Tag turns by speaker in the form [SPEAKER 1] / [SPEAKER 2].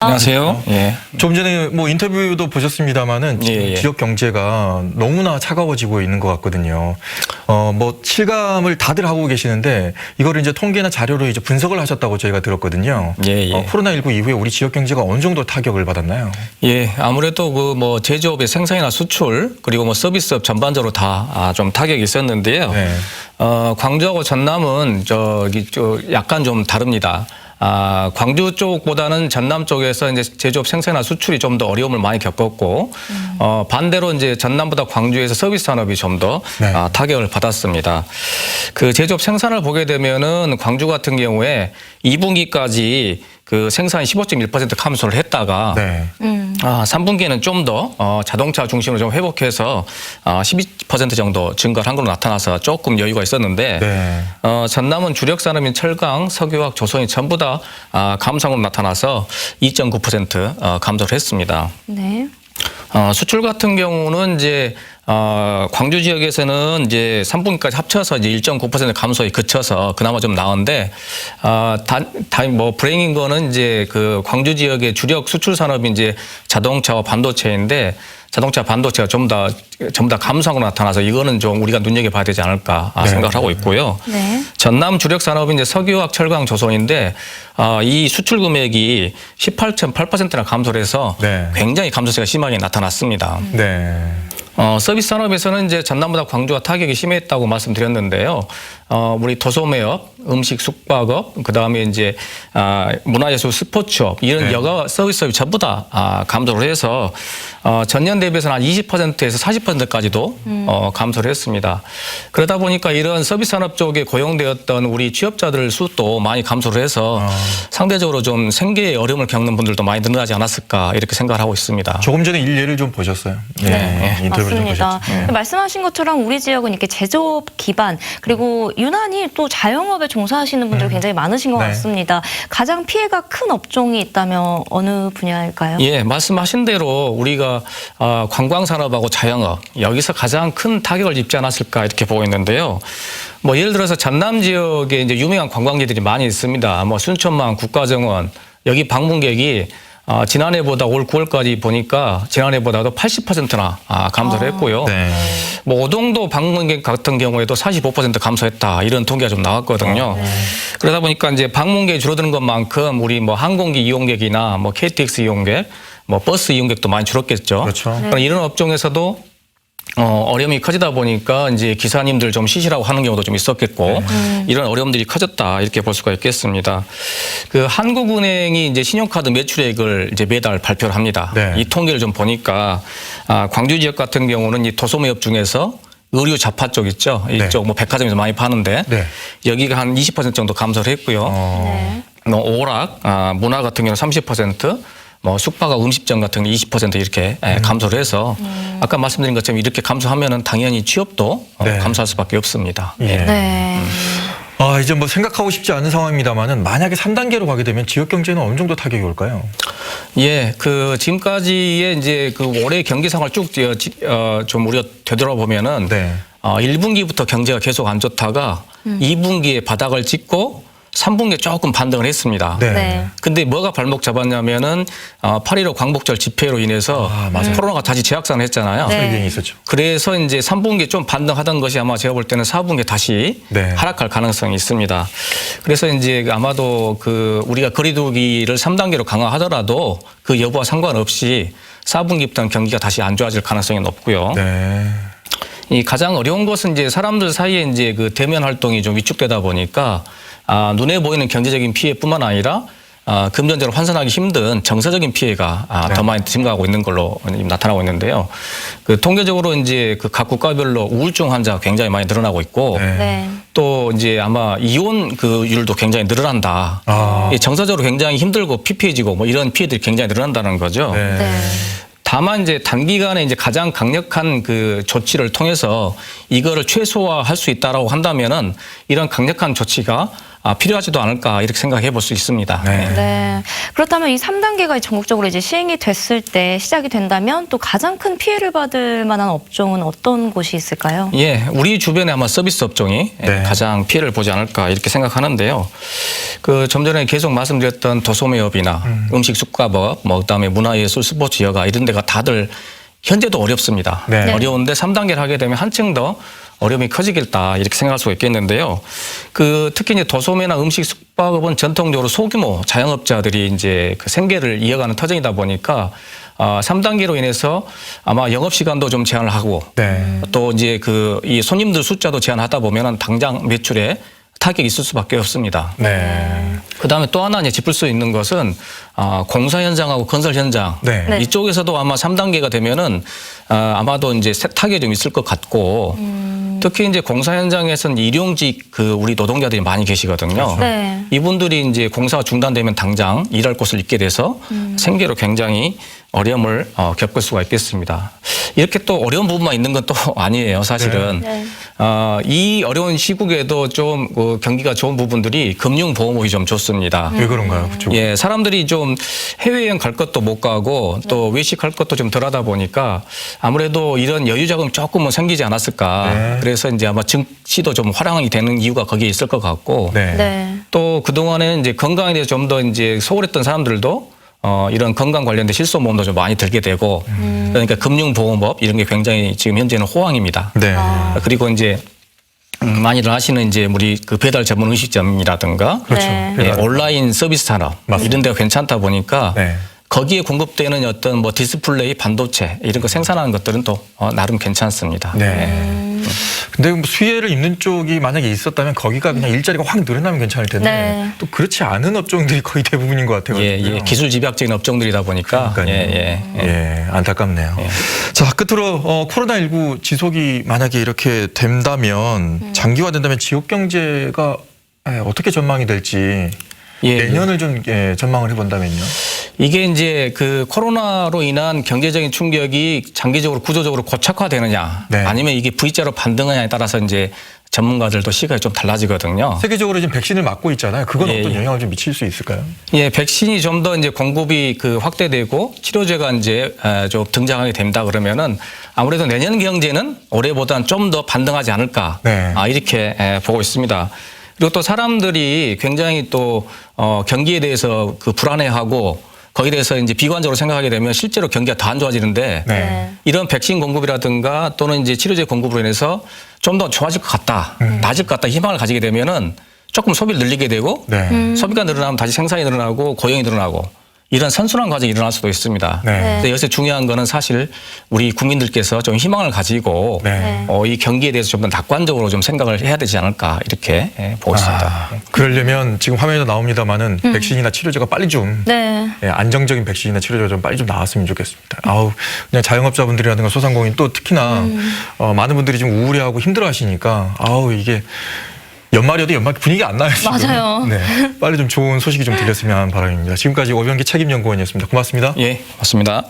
[SPEAKER 1] 안녕하세요. 예.
[SPEAKER 2] 좀 전에 뭐 인터뷰도 보셨습니다마는
[SPEAKER 1] 예.
[SPEAKER 2] 지역 경제가 너무나 차가워지고 있는 것 같거든요. 뭐 실감을 다들 하고 계시는데 이거를 이제 통계나 자료로 이제 분석을 하셨다고 저희가 들었거든요.
[SPEAKER 1] 예.
[SPEAKER 2] 코로나19 이후에 우리 지역 경제가 어느 정도 타격을 받았나요?
[SPEAKER 1] 예. 아무래도 그 뭐 제조업의 생산이나 수출 그리고 뭐 서비스업 전반적으로 다 좀 타격이 있었는데요.
[SPEAKER 2] 네.
[SPEAKER 1] 광주하고 전남은 약간 좀 다릅니다. 광주 쪽보다는 전남 쪽에서 이제 제조업 생산이나 수출이 좀 더 어려움을 많이 겪었고, 반대로 이제 전남보다 광주에서 서비스 산업이 좀 더
[SPEAKER 2] 네.
[SPEAKER 1] 타격을 받았습니다. 그 제조업 생산을 보게 되면은 광주 같은 경우에 2분기까지 그 생산이 15.1% 감소를 했다가
[SPEAKER 2] 네.
[SPEAKER 1] 3분기에는 좀 더 자동차 중심으로 좀 회복해서 12% 정도 증가를 한 걸로 나타나서 조금 여유가 있었는데
[SPEAKER 2] 네.
[SPEAKER 1] 전남은 주력 산업인 철강, 석유화학, 조선이 전부 다 감소로 나타나서 2.9% 감소를 했습니다.
[SPEAKER 3] 네.
[SPEAKER 1] 수출 같은 경우는 이제 광주 지역에서는 이제 3분기까지 합쳐서 이제 1.9% 감소에 그쳐서 그나마 좀 나은데 뭐 불행인 거는 이제 그 광주 지역의 주력 수출 산업이 이제 자동차와 반도체인데 자동차 반도체가 전부 다 감소하고 나타나서 이거는 좀 우리가 눈여겨봐야 되지 않을까 생각을 하고 있고요.
[SPEAKER 3] 네.
[SPEAKER 1] 전남 주력 산업은 이제 석유화학, 철강, 조선인데 이 수출 금액이 18.8%나 감소를 해서
[SPEAKER 2] 네.
[SPEAKER 1] 굉장히 감소세가 심하게 나타났습니다.
[SPEAKER 2] 네.
[SPEAKER 1] 서비스 산업에서는 이제 전남보다 광주가 타격이 심했다고 말씀드렸는데요. 우리 도소매업, 음식 숙박업, 그 다음에 이제 문화예술 스포츠업 이런
[SPEAKER 2] 네.
[SPEAKER 1] 여가 서비스업이 전부 다 감소를 해서 전년 대비해서는 한 20%에서 40%까지도 감소를 했습니다. 그러다 보니까 이런 서비스 산업 쪽에 고용되었던 우리 취업자들 수도 많이 감소를 해서 상대적으로 좀 생계에 어려움을 겪는 분들도 많이 늘어나지 않았을까 이렇게 생각을 하고 있습니다.
[SPEAKER 2] 조금 전에 일례를 좀 보셨어요.
[SPEAKER 3] 네,
[SPEAKER 2] 인터뷰를 좀
[SPEAKER 3] 맞습니다.
[SPEAKER 2] 보셨죠. 네.
[SPEAKER 3] 말씀하신 것처럼 우리 지역은 이렇게 제조업 기반 그리고 유난히 또 자영업에 종사하시는 분들이 굉장히 많으신 것
[SPEAKER 2] 네.
[SPEAKER 3] 같습니다. 가장 피해가 큰 업종이 있다면 어느 분야일까요?
[SPEAKER 1] 예, 말씀하신 대로 우리가 관광산업하고 자영업 여기서 가장 큰 타격을 입지 않았을까 이렇게 보고 있는데요. 뭐 예를 들어서 전남 지역에 이제 유명한 관광지들이 많이 있습니다. 뭐 순천만 국가정원 여기 방문객이 지난해보다 올 9월까지 보니까 지난해보다도 80%나 감소를 했고요.
[SPEAKER 2] 네.
[SPEAKER 1] 뭐 오동도 방문객 같은 경우에도 45% 감소했다 이런 통계가 좀 나왔거든요. 그러다 보니까 이제 방문객이 줄어드는 것만큼 우리 뭐 항공기 이용객이나 뭐 KTX 이용객, 뭐 버스 이용객도 많이 줄었겠죠.
[SPEAKER 2] 그렇죠.
[SPEAKER 1] 그러니까 이런 업종에서도 어려움이 커지다 보니까 이제 기사님들 좀 쉬시라고 하는 경우도 좀 있었겠고 이런 어려움들이 커졌다 이렇게 볼 수가 있겠습니다. 그 한국은행이 이제 신용카드 매출액을 이제 매달 발표를 합니다.
[SPEAKER 2] 네.
[SPEAKER 1] 이 통계를 좀 보니까 광주 지역 같은 경우는 이 도소매업 중에서 의류 잡화 쪽 있죠. 이쪽 뭐 백화점에서 많이 파는데
[SPEAKER 2] 네.
[SPEAKER 1] 여기가 한 20% 정도 감소를 했고요.
[SPEAKER 3] 네.
[SPEAKER 1] 뭐 오락, 문화 같은 경우는 30%, 뭐 숙박과 음식점 같은 게 20% 이렇게 감소를 해서 아까 말씀드린 것처럼 이렇게 감소하면은 당연히 취업도
[SPEAKER 2] 네.
[SPEAKER 1] 감소할 수밖에 없습니다.
[SPEAKER 2] 예.
[SPEAKER 3] 네.
[SPEAKER 2] 이제 뭐 생각하고 싶지 않은 상황입니다만은 만약에 3단계로 가게 되면 지역 경제는 어느 정도 타격이 올까요?
[SPEAKER 1] 예, 그 지금까지의 이제 그 올해 경기 상황을 쭉 좀 우리가 되돌아보면은
[SPEAKER 2] 네.
[SPEAKER 1] 1분기부터 경제가 계속 안 좋다가 2분기에 바닥을 찍고 3분기에 조금 반등을 했습니다.
[SPEAKER 2] 네.
[SPEAKER 3] 네.
[SPEAKER 1] 근데 뭐가 발목 잡았냐면은 8.15 광복절 집회로 인해서 코로나가 다시 재확산을 했잖아요.
[SPEAKER 3] 네.
[SPEAKER 2] 설경이 있었죠.
[SPEAKER 1] 그래서 이제 3분기에 좀 반등하던 것이 아마 제가 볼 때는 4분기에 다시
[SPEAKER 2] 네.
[SPEAKER 1] 하락할 가능성이 있습니다. 그래서 이제 아마도 그 우리가 거리두기를 3단계로 강화하더라도 그 여부와 상관없이 4분기부터는 경기가 다시 안 좋아질 가능성이 높고요.
[SPEAKER 2] 네.
[SPEAKER 1] 이 가장 어려운 것은 이제 사람들 사이에 이제 그 대면 활동이 좀 위축되다 보니까 눈에 보이는 경제적인 피해뿐만 아니라 금전적으로 환산하기 힘든 정서적인 피해가 더 많이 증가하고 있는 걸로 나타나고 있는데요. 그 통계적으로 이제 그 각 국가별로 우울증 환자가 굉장히 많이 늘어나고 있고
[SPEAKER 2] 네.
[SPEAKER 3] 네.
[SPEAKER 1] 또 이제 아마 이혼 그 율도 굉장히 늘어난다. 이 정서적으로 굉장히 힘들고 피폐해지고 뭐 이런 피해들이 굉장히 늘어난다는 거죠.
[SPEAKER 2] 네.
[SPEAKER 3] 네.
[SPEAKER 1] 다만 이제 단기간에 이제 가장 강력한 그 조치를 통해서 이거를 최소화할 수 있다라고 한다면은 이런 강력한 조치가 필요하지도 않을까 이렇게 생각해 볼 수 있습니다.
[SPEAKER 2] 네.
[SPEAKER 3] 네. 그렇다면 이 3단계가 전국적으로 이제 시행이 됐을 때 시작이 된다면 또 가장 큰 피해를 받을 만한 업종은 어떤 곳이 있을까요?
[SPEAKER 1] 예, 우리 주변에 아마 서비스 업종이
[SPEAKER 2] 네.
[SPEAKER 1] 가장 피해를 보지 않을까 이렇게 생각하는데요. 좀 전에 계속 말씀드렸던 도소매업이나 음식 숙박업, 그다음에 문화예술, 스포츠, 여가 이런 데가 다들 현재도 어렵습니다.
[SPEAKER 2] 네.
[SPEAKER 1] 어려운데 3단계를 하게 되면 한층 더 어려움이 커지겠다 이렇게 생각할 수가 있겠는데요. 특히 이제 도소매나 음식 숙박업은 전통적으로 소규모 자영업자들이 이제 그 생계를 이어가는 터전이다 보니까 3단계로 인해서 아마 영업 시간도 좀 제한을 하고
[SPEAKER 2] 네.
[SPEAKER 1] 또 이제 이 손님들 숫자도 제한하다 보면은 당장 매출에 타격이 있을 수밖에 없습니다.
[SPEAKER 2] 네.
[SPEAKER 1] 그다음에 또 하나 이제 짚을 수 있는 것은 공사 현장하고 건설 현장
[SPEAKER 2] 네.
[SPEAKER 3] 네.
[SPEAKER 1] 이쪽에서도 아마 3단계가 되면은 아마도 이제 타격이 좀 있을 것 같고 특히 이제 공사 현장에서는 일용직 우리 노동자들이 많이 계시거든요.
[SPEAKER 3] 네.
[SPEAKER 1] 이분들이 이제 공사가 중단되면 당장 일할 곳을 잃게 돼서 생계로 굉장히 어려움을 겪을 수가 있겠습니다. 이렇게 또 어려운 부분만 있는 건 또 아니에요, 사실은.
[SPEAKER 3] 네.
[SPEAKER 1] 이 어려운 시국에도 좀 경기가 좋은 부분들이 금융보험업이 좀 좋습니다.
[SPEAKER 2] 왜 그런가요? 그쪽?
[SPEAKER 1] 예, 사람들이 좀 해외여행 갈 것도 못 가고 또 외식할 것도 좀 덜하다 보니까 아무래도 이런 여유 자금 조금은 생기지 않았을까.
[SPEAKER 2] 네.
[SPEAKER 1] 그래서 이제 아마 증시도 좀 활황이 되는 이유가 거기에 있을 것 같고
[SPEAKER 2] 네.
[SPEAKER 3] 네.
[SPEAKER 1] 또 그동안에는 이제 건강에 대해서 좀 더 이제 소홀했던 사람들도 이런 건강 관련된 실손보험도 좀 많이 들게 되고 그러니까 금융보험업 이런 게 굉장히 지금 현재는 호황입니다.
[SPEAKER 2] 네.
[SPEAKER 1] 그리고 이제 많이들 아시는 이제 우리 배달 전문 음식점이라든가
[SPEAKER 2] 그렇죠.
[SPEAKER 3] 네.
[SPEAKER 1] 예, 온라인 서비스 산업
[SPEAKER 2] 맞습니다.
[SPEAKER 1] 이런 데가 괜찮다 보니까
[SPEAKER 2] 네.
[SPEAKER 1] 거기에 공급되는 어떤 디스플레이, 반도체 이런 거 생산하는 것들은 또 나름 괜찮습니다.
[SPEAKER 2] 네. 근데 뭐 수혜를 입는 쪽이 만약에 있었다면 거기가 그냥 일자리가 확 늘어나면 괜찮을 텐데
[SPEAKER 3] 네.
[SPEAKER 2] 또 그렇지 않은 업종들이 거의 대부분인 것 같아요.
[SPEAKER 1] 예, 기술 집약적인 업종들이다 보니까
[SPEAKER 2] 예, 안타깝네요. 자, 끝으로 코로나19 지속이 만약에 이렇게 된다면 장기화된다면 지역 경제가 어떻게 전망이 될지 내년을 좀 전망을 해본다면요.
[SPEAKER 1] 이게 이제 코로나로 인한 경제적인 충격이 장기적으로 구조적으로 고착화되느냐
[SPEAKER 2] 네.
[SPEAKER 1] 아니면 이게 V자로 반등하냐에 따라서 이제 전문가들도 시각이 좀 달라지거든요.
[SPEAKER 2] 세계적으로 지금 백신을 맞고 있잖아요. 그건 어떤 영향을 좀 미칠 수 있을까요?
[SPEAKER 1] 예, 백신이 좀 더 이제 공급이 확대되고 치료제가 이제 좀 등장하게 된다 그러면은 아무래도 내년 경제는 올해보다는 좀 더 반등하지 않을까.
[SPEAKER 2] 네.
[SPEAKER 1] 이렇게 보고 있습니다. 그리고 또 사람들이 굉장히 또 경기에 대해서 불안해하고 거기에 대해서 이제 비관적으로 생각하게 되면 실제로 경기가 더 안 좋아지는데
[SPEAKER 2] 네.
[SPEAKER 1] 이런 백신 공급이라든가 또는 이제 치료제 공급으로 인해서 좀 더 좋아질 것 같다, 나아질 것 같다 희망을 가지게 되면은 조금 소비를 늘리게 되고
[SPEAKER 2] 네.
[SPEAKER 1] 소비가 늘어나면 다시 생산이 늘어나고 고용이 늘어나고 이런 선순환 과정이 일어날 수도 있습니다.
[SPEAKER 2] 네.
[SPEAKER 1] 근데 여기서 중요한 거는 사실 우리 국민들께서 좀 희망을 가지고
[SPEAKER 2] 네.
[SPEAKER 1] 이 경기에 대해서 좀 더 낙관적으로 좀 생각을 해야 되지 않을까 이렇게 보고 있습니다.
[SPEAKER 2] 그러려면 지금 화면에도 나옵니다만은 백신이나 치료제가 빨리 좀
[SPEAKER 3] 네.
[SPEAKER 2] 안정적인 백신이나 치료제가 좀 빨리 좀 나왔으면 좋겠습니다. 그냥 자영업자분들이라든가 소상공인 또 특히나 많은 분들이 좀 우울해하고 힘들어하시니까 이게 연말이어도 연말 분위기 안 나요. 지금.
[SPEAKER 3] 맞아요.
[SPEAKER 2] 네, 빨리 좀 좋은 소식이 좀 들렸으면 하는 바람입니다. 지금까지 오병기 책임연구원이었습니다. 고맙습니다.
[SPEAKER 1] 예, 맞습니다.